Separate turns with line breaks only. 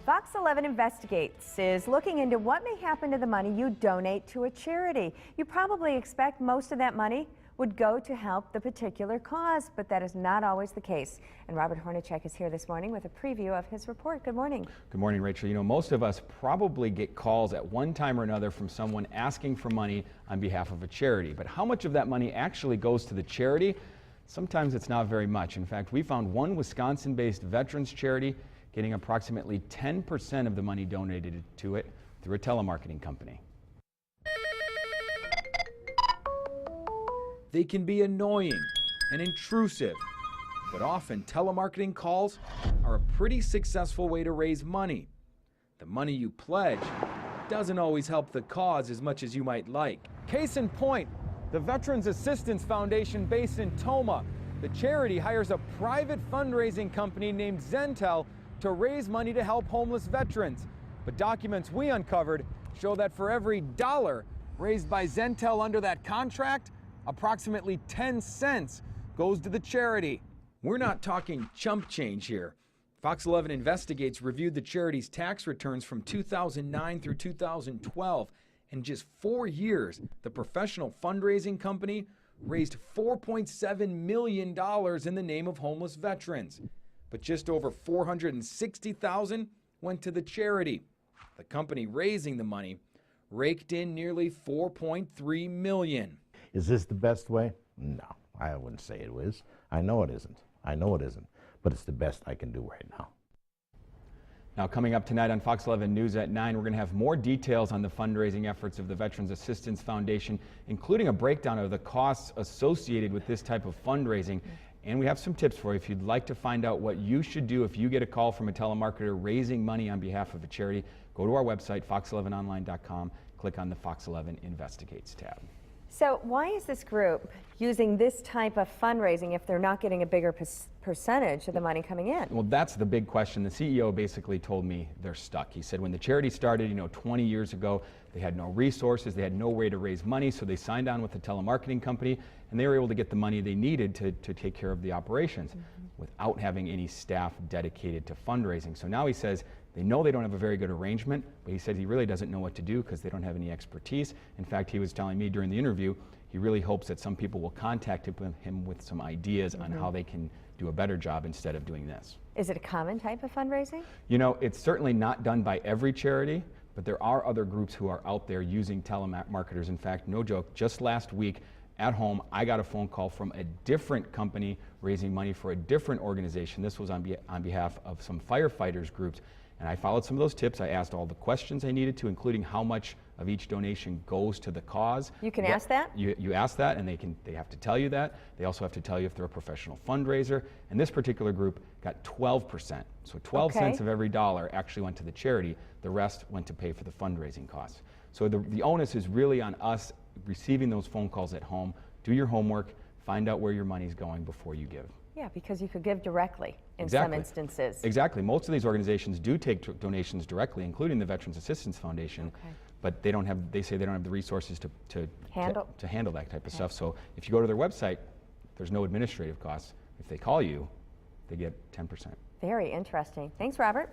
Fox 11 Investigates is looking into what may happen to the money you donate to a charity. You probably expect most of that money would go to help the particular cause, but that is not always the case. And Robert Hornacek is here this morning with a preview of his report. Good morning.
Good morning, Rachel. You know, most of us probably get calls at one time or another from someone asking for money on behalf of a charity. But how much of that money actually goes to the charity? Sometimes it's not very much. In fact, we found one Wisconsin-based veterans charity getting approximately 10% of the money donated to it through a telemarketing company. They can be annoying and intrusive, but often telemarketing calls are a pretty successful way to raise money. The money you pledge doesn't always help the cause as much as you might like. Case in point, the Veterans Assistance Foundation based in Toma. The charity hires a private fundraising company named Zentel to raise money to help homeless veterans. But documents we uncovered show that for every dollar raised by Zentel under that contract, approximately 10 cents goes to the charity. We're not talking chump change here. Fox 11 Investigates reviewed the charity's tax returns from 2009 through 2012. In just 4 years, the professional fundraising company raised $4.7 million in the name of homeless veterans. But just over $460,000 went to the charity. The company raising the money raked in nearly $4.3 million.
Is this the best way? No, I wouldn't say it is. I know it isn't. But it's the best I can do right now.
Now, coming up tonight on Fox 11 News at 9, we're going to have more details on the fundraising efforts of the Veterans Assistance Foundation, including a breakdown of the costs associated with this type of fundraising. And we have some tips for you if you'd like to find out what you should do if you get a call from a telemarketer raising money on behalf of a charity. Go to our website, fox11online.com, click on the Fox 11 Investigates tab.
So why is this group using this type of fundraising if they're not getting a bigger percentage of the money coming in?
Well, that's the big question. The CEO basically told me they're stuck. He said when the charity started, 20 years ago, they had no resources, they had no way to raise money, so they signed on with a telemarketing company, and they were able to get the money they needed to take care of the operations without having any staff dedicated to fundraising. So now he says they know they don't have a very good arrangement, but he said he really doesn't know what to do because they don't have any expertise. In fact, he was telling me during the interview, he really hopes that some people will contact him with some ideas on how they can do a better job instead of doing this.
Is it a common type of fundraising?
You know, it's certainly not done by every charity, but there are other groups who are out there using telemarketers. In fact, no joke, just last week at home, I got a phone call from a different company raising money for a different organization. This was on behalf of some firefighters groups. And I followed some of those tips. I asked all the questions I needed to, including how much of each donation goes to the cause.
You can ask that?
You ask that, and they have to tell you that. They also have to tell you if they're a professional fundraiser. And this particular group got 12%. So 12 cents of every dollar actually went to the charity. The rest went to pay for the fundraising costs. So the onus is really on us receiving those phone calls at home. Do your homework. Find out where your money's going before you give.
Yeah, because you could give directly in some instances.
Exactly. Most of these organizations do take donations directly, including the Veterans Assistance Foundation, but they say they don't have the resources to handle that type of stuff. So if you go to their website, there's no administrative costs. If they call you, they get 10%.
Very interesting. Thanks, Robert.